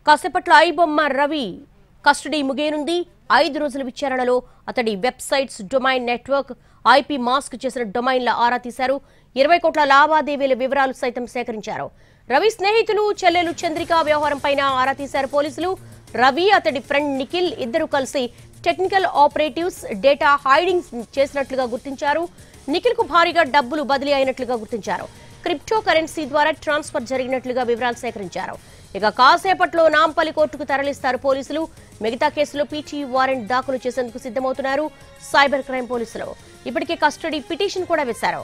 కాసేపట్లో ఐబొమ్మ రవి కస్టడీ ముగియనుంది. 5 రోజుల విచారణలో అతడి websites, domain network, IP mask చేసిన డొమైన్ల ఆరా తీశారు. 20 కోట్ల లావాదేవీల వివరాలు సైతం సేకరించారు. రవి స్నేహితులు చెల్లెలు చంద్రిక వ్యవహారంపైన ఆరా తీశారు పోలీసులు. రవి, అతడి ఫ్రెండ్ నిఖిల్ ఇద్దరు కలిసి టెక్నికల్ ఆపరేటివ్స్, డేటా హైడింగ్ చేసినట్లుగా గుర్తించారు. నిఖిల్ కు భారీగా డబ్బులు బదిలీ అయినట్లుగా గుర్తించారు. క్రిప్టో కరెన్సీ ద్వారా ట్రాన్స్ఫర్ జరిగినట్లుగా వివరాలు సేకరించారు. ఇక కాసేపట్లో నాంపల్లి కోర్టుకు తరలిస్తారు పోలీసులు. మిగతా కేసులో పీటీ వారెంట్ దాఖలు చేసేందుకు సిద్ధమవుతున్నారు సైబర్ క్రైమ్ పోలీసులు. ఇప్పటికే కస్టడీ పిటిషన్ కూడా వేశారు.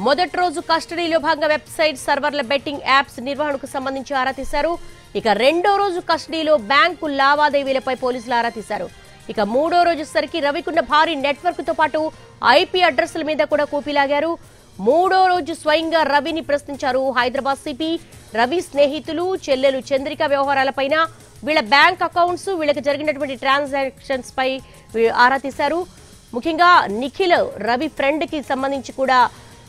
మొదటి రోజు కస్టడీలో భాగంగా వెబ్సైట్, సర్వర్ల, బెట్టింగ్ యాప్స్ నిర్వహణకు సంబంధించి ఆరా తీశారు. ఇక రెండో రోజు కస్టడీలో బ్యాంకు లావాదేవీలపై పోలీసులు ఆరా తీశారు. ఇక మూడో రోజు సరికి రవికున్న భారీ నెట్వర్క్ తో పాటు ఐపీ అడ్రస్ల మీద కూడా కూపీలాగారు. మూడో రోజు స్వయంగా రవిని ప్రశ్నించారు హైదరాబాద్ సిపి. రవి స్నేహితులు, చెల్లెలు చంద్రిక వ్యవహారాలపైన, వీళ్ళ బ్యాంక్ అకౌంట్స్, వీళ్ళకి జరిగినటువంటి ట్రాన్సాక్షన్స్ పై ఆరా తీశారు. ముఖ్యంగా నిఖిల్, రవి ఫ్రెండ్ కి సంబంధించి కూడా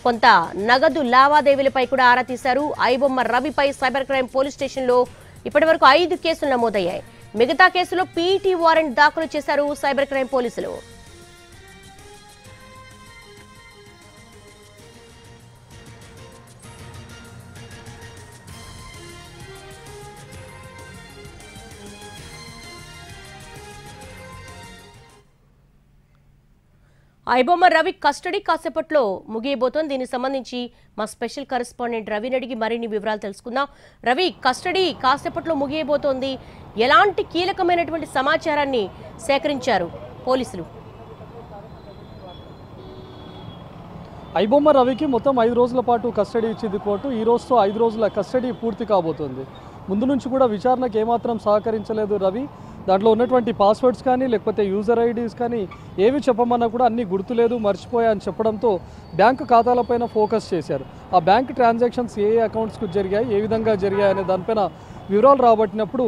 కొంత నగదు లావాదేవీలపై కూడా ఆరా తీశారు. ఐబొమ్మ రవిపై సైబర్ క్రైమ్ పోలీస్ స్టేషన్ లో ఇప్పటి వరకు 5 కేసులు నమోదయ్యాయి. మిగతా కేసులో పీటీ వారెంట్ దాఖలు చేశారు సైబర్ క్రైమ్ పోలీసులు. ఐబొమ్మ రవి కస్టడీ కాసేపట్లో ముగియబోతోంది. దీనికి సంబంధించి మా స్పెషల్ కరెస్పాండెంట్ రవిని అడిగి మరిన్ని వివరాలు తెలుసుకుందాం. రవి, కస్టడీ కాసేపట్లో ముగియబోతోంది. ఎలాంటి కీలకమైనటువంటి సమాచారాన్ని సేకరించారు పోలీసులు? ఐబొమ్మ రవికి మొత్తం 5 రోజుల పాటు కస్టడీ ఇచ్చింది కోర్టు. ఈ రోజుతో 5 రోజుల కస్టడీ పూర్తి కాబోతోంది. ముందు నుంచి కూడా విచారణకు ఏమాత్రం సహకరించలేదు రవి. దాంట్లో ఉన్నటువంటి పాస్వర్డ్స్ కానీ, లేకపోతే యూజర్ ఐడీస్ కానీ ఏవి చెప్పమన్నా కూడా అన్నీ గుర్తులేదు, మర్చిపోయా అని చెప్పడంతో బ్యాంకు ఖాతాలపైన ఫోకస్ చేశారు. ఆ బ్యాంక్ ట్రాన్సాక్షన్స్ ఏ అకౌంట్స్కు జరిగాయి, ఏ విధంగా జరిగాయి అనే దానిపైన వివరాలు రాబట్టినప్పుడు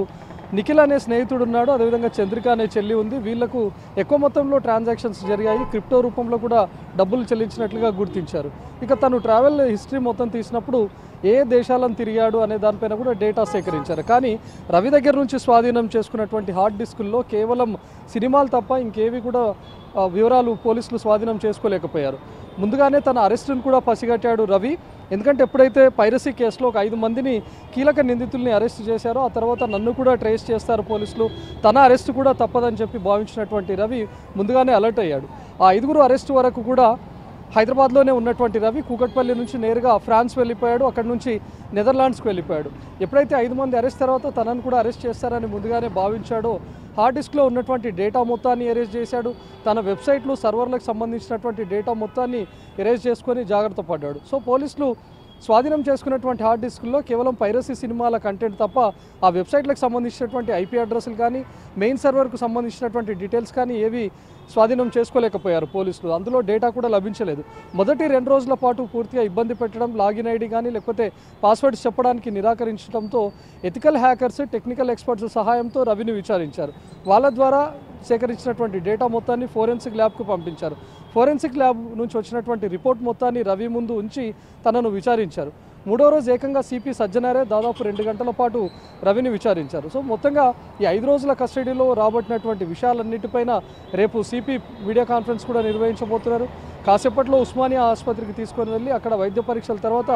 నిఖిల్ అనే స్నేహితుడు ఉన్నాడు, అదేవిధంగా చంద్రిక అనే చెల్లి ఉంది. వీళ్లకు ఎక్కువ మొత్తంలో ట్రాన్సాక్షన్స్ జరిగాయి, క్రిప్టో రూపంలో కూడా డబ్బులు చెల్లించినట్లుగా గుర్తించారు. ఇక తను ట్రావెల్ హిస్టరీ మొత్తం తీసినప్పుడు ఏ దేశాలను తిరిగాడు అనే దానిపైన కూడా డేటా సేకరించారు. కానీ రవి దగ్గర నుంచి స్వాధీనం చేసుకున్నటువంటి హార్డ్ డిస్కుల్లో కేవలం సినిమాలు తప్ప ఇంకేవి కూడా వివరాలు పోలీసులు స్వాధీనం చేసుకోలేకపోయారు. ముందుగానే తన అరెస్టును కూడా పసిగట్టాడు రవి. ఎందుకంటే ఎప్పుడైతే పైరసీ కేసులో ఒక 5 మందిని కీలక నిందితుల్ని అరెస్ట్ చేశారో ఆ తర్వాత నన్ను కూడా ట్రేస్ చేస్తారు పోలీసులు, తన అరెస్ట్ కూడా తప్పదని చెప్పి భావించినటువంటి రవి ముందుగానే అలర్ట్ అయ్యాడు. ఆ 5గురు అరెస్ట్ వరకు కూడా హైదరాబాద్లోనే ఉన్నటువంటి రవి కూకట్పల్లి నుంచి నేరుగా ఫ్రాన్స్ వెళ్ళిపోయాడు. అక్కడ నుంచి నెదర్లాండ్స్కి వెళ్ళిపోయాడు. ఎప్పుడైతే 5 మంది అరెస్ట్ తర్వాత తనను కూడా అరెస్ట్ చేస్తారని ముందుగానే భావించాడో హార్డ్ డిస్క్లో ఉన్నటువంటి డేటా మొత్తాన్ని ఎరేజ్ చేశాడు. తన వెబ్సైట్లు, సర్వర్లకు సంబంధించినటువంటి డేటా మొత్తాన్ని ఎరేజ్ చేసుకొని జాగ్రత్త పడ్డాడు. సో పోలీసులు స్వాధీనం చేసుకున్నటువంటి హార్డ్ డిస్కుల్లో కేవలం పైరసీ సినిమాల కంటెంట్ తప్ప ఆ వెబ్సైట్లకు సంబంధించినటువంటి ఐపీ అడ్రస్లు కానీ, మెయిన్ సర్వర్కు సంబంధించినటువంటి డీటెయిల్స్ కానీ ఏవి స్వాధీనం చేసుకోలేకపోయారు పోలీసులు. అందులో డేటా కూడా లభించలేదు. మొదటి 2 రోజుల పాటు పూర్తిగా ఇబ్బంది పెట్టడం, లాగిన్ ఐడి కానీ లేకపోతే పాస్వర్డ్స్ చెప్పడానికి నిరాకరించడంతో ఎథికల్ హ్యాకర్స్, టెక్నికల్ ఎక్స్పర్ట్స్ సహాయంతో రవిని విచారించారు. వాళ్ళ ద్వారా సేకరించినటువంటి డేటా మొత్తాన్ని ఫోరెన్సిక్ ల్యాబ్కు పంపించారు. ఫోరెన్సిక్ ల్యాబ్ నుంచి వచ్చినటువంటి రిపోర్ట్ మొత్తాన్ని రవి ముందు ఉంచి తనను విచారించారు. మూడో రోజు ఏకంగా సిపి సజ్జనారే దాదాపు 2 గంటల పాటు రవిని విచారించారు. సో మొత్తంగా ఈ 5 రోజుల కస్టడీలో రాబట్టినటువంటి విషయాలన్నిటిపైన రేపు సిపి వీడియో కాన్ఫరెన్స్ కూడా నిర్వహించబోతున్నారు. కాసేపట్లో ఉస్మానియా ఆసుపత్రికి తీసుకొని వెళ్ళి అక్కడ వైద్య పరీక్షల తర్వాత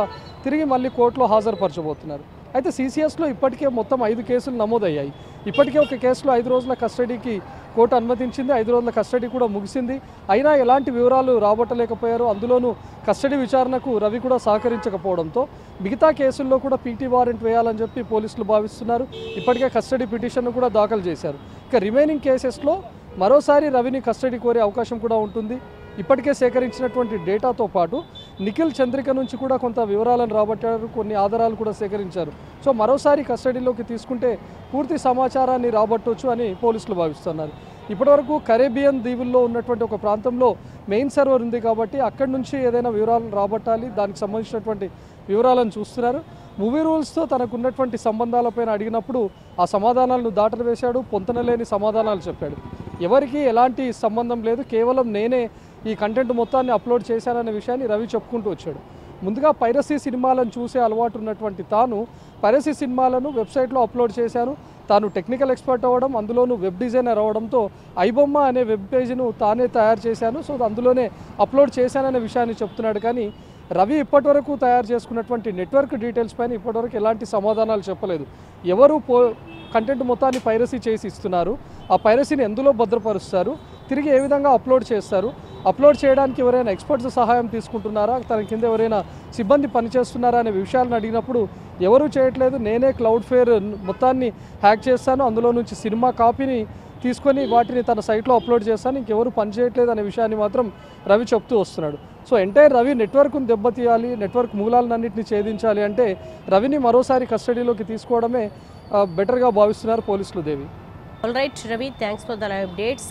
తిరిగి మళ్ళీ కోర్టులో హాజరుపరచబోతున్నారు. అయితే సిసిఎస్లో ఇప్పటికే మొత్తం 5 కేసులు నమోదయ్యాయి. ఇప్పటికే ఒక కేసులో 5 రోజుల కస్టడీకి కోర్టు అనుమతించింది. 5 రోజుల కస్టడీ కూడా ముగిసింది. అయినా ఎలాంటి వివరాలు రాబట్టలేకపోయారు. అందులోనూ కస్టడీ విచారణకు రవి కూడా సహకరించకపోవడంతో మిగతా కేసుల్లో కూడా పీటీ వారెంట్ వేయాలని చెప్పి పోలీసులు భావిస్తున్నారు. ఇప్పటికే కస్టడీ పిటిషన్ను కూడా దాఖలు చేశారు. ఇక రిమైనింగ్ కేసెస్లో మరోసారి రవిని కస్టడీ కోరే అవకాశం కూడా ఉంటుంది. ఇప్పటికే సేకరించినటువంటి డేటాతో పాటు నిఖిల్, చంద్రిక నుంచి కూడా కొంత వివరాలను రాబట్టారు, కొన్ని ఆధారాలు కూడా సేకరించారు. సో మరోసారి కస్టడీలోకి తీసుకుంటే పూర్తి సమాచారాన్ని రాబట్టవచ్చు అని పోలీసులు భావిస్తున్నారు. ఇప్పటివరకు కరేబియన్ దీవుల్లో ఉన్నటువంటి ఒక ప్రాంతంలో మెయిన్ సర్వర్ ఉంది కాబట్టి అక్కడి నుంచి ఏదైనా వివరాలను రాబట్టాలి, దానికి సంబంధించినటువంటి వివరాలను చూస్తున్నారు. మూవీ రూల్స్తో తనకున్నటువంటి సంబంధాలపైన అడిగినప్పుడు ఆ సమాధానాలను దాటలు వేశాడు, పొంతనలేని సమాధానాలు చెప్పాడు. ఎవరికి ఎలాంటి సంబంధం లేదు, కేవలం నేనే ఈ కంటెంట్ మొత్తాన్ని అప్లోడ్ చేశాననే విషయాన్ని రవి చెప్పుకుంటూ వచ్చాడు. ముందుగా పైరసీ సినిమాలను చూసే అలవాటు ఉన్నటువంటి తాను పైరసీ సినిమాలను వెబ్సైట్లో అప్లోడ్ చేశాను, తాను టెక్నికల్ ఎక్స్పర్ట్ అవ్వడం, అందులోనూ వెబ్ డిజైనర్ అవ్వడంతో ఐబొమ్మ అనే వెబ్ పేజ్ను తానే తయారు చేశాను, సో అందులోనే అప్లోడ్ చేశాననే విషయాన్ని చెప్తున్నాడు. కానీ రవి ఇప్పటివరకు తయారు చేసుకున్నటువంటి నెట్వర్క్ డీటెయిల్స్ పైన ఇప్పటివరకు ఎలాంటి సమాధానాలు చెప్పలేదు. ఎవరు కంటెంట్ మొత్తాన్ని పైరసీ చేసి ఇస్తున్నారు, ఆ పైరసీని ఎందులో భద్రపరుస్తారు, తిరిగి ఏ విధంగా అప్లోడ్ చేస్తారు, అప్లోడ్ చేయడానికి ఎవరైనా ఎక్స్పర్ట్స్ సహాయం తీసుకుంటున్నారా, తన కింద ఎవరైనా సిబ్బంది పనిచేస్తున్నారా అనే విషయాలను అడిగినప్పుడు ఎవరూ చేయట్లేదు, నేనే క్లౌడ్ఫేర్ మొత్తాన్ని హ్యాక్ చేస్తాను, అందులో నుంచి సినిమా కాపీని తీసుకొని వాటిని తన సైట్లో అప్లోడ్ చేస్తాను, ఇంకెవరు పనిచేయట్లేదు అనే విషయాన్ని మాత్రం రవి చెప్తూ వస్తున్నాడు. సో ఎంటైర్ రవి నెట్వర్క్ను దెబ్బతీయాలి, నెట్వర్క్ మూలాలన్నింటినీ ఛేదించాలి అంటే రవిని మరోసారి కస్టడీలోకి తీసుకోవడమే బెటర్గా భావిస్తున్నారు పోలీసులు. Devi. All right Ravi, thanks for the live updates.